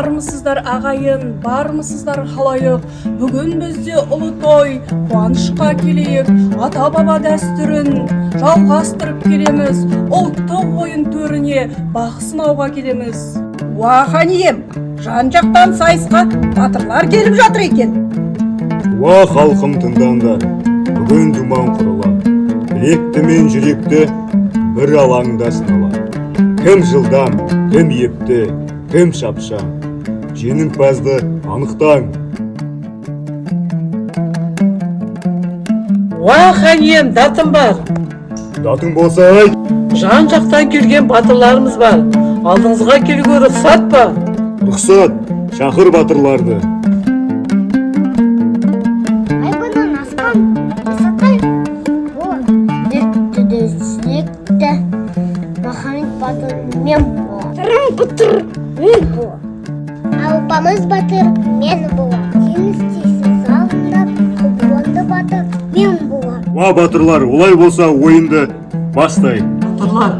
Бармысыздар ағайын, бармысыздар халайық. Бүгін бізде ұлы той, қуанышқа келейік. Ата-баба дәстүрін жалғастырып келеміз. Ұлттық ойын төріне бақ сынауға келеміз. Уа ханием, жан-жақтан сайысқа батырлар келіп жатыр екен. Уа халқым, тыңдаңдар, бүгін думан құрыла. Білекті мен жүректі бір алаңда сынала. Кім жылдам, кім епті, кім шапшаң, жеңімпазды анықтаң. Уа ханием, датым бар. Датың болса айт. Жан жақтан келген батырларымыз бар. Алдыңызға келуге рұқсат па? Рұқсат, шақыр батырларды. Айбыннан асқан Исатай, бұл дүрттүдесілікті Махамет батыр мен бұл. Сырым бұтыр мен бұл. Алпамыз батыр мен бұл. Жеңістесі залында құбыланды батыр мен бұл. Уа батырлар, олай болса ойынды бастай. Батырлар,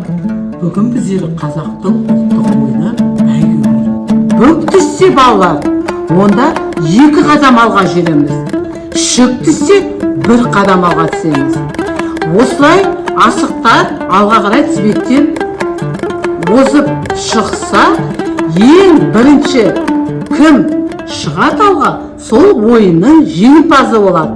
бүгін біздер қазақтың ұлттық ойыны бәйге ойны. Бүк түссе балалар, онда 2 қадам алға жүреміз. Шүк түссе 1 қадам алға түсеміз. Осылай асықтар алға қарай тізбектен озып шықса, ең бірінші кім шығады алға, сол ойынның жеңімпазы болады.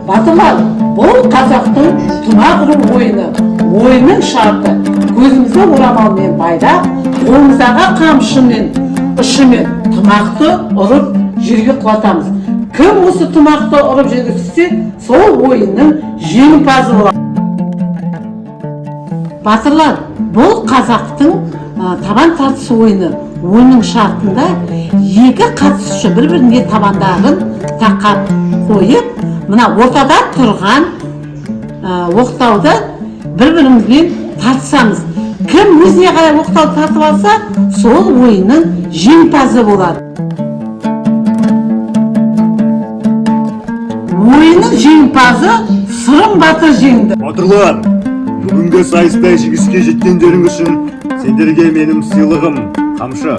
Батырлар, бұл қазақтың тұмақ ұру ойыны. Ойынның шарты: көзімізді орамалмен байлап, қолымыздағы қамшымен ұшымен тұмақты ұрып жерге құлатамыз. Кім осы тұмақты ұрып жерге түссе, сол ойынның жеңімпазы болады. Батырлар, бұл қазақтың табан тартысы ойыны. Ойынның шартында 2 қатысушы бір-біріне табандарын тақап қойып, мына ортада тұрған оқтауды бір-бірімізбен тартысамыз. Кім өзіне қарай оқтауды тартып алса, сол ойынның жеңімпазы болады. Ойынның жеңімпазы Сырым батыр жеңді. Батырлар, бүгінгі сайыста жеңіске жеткендерің үшін сендерге менің сыйлығым қамшы.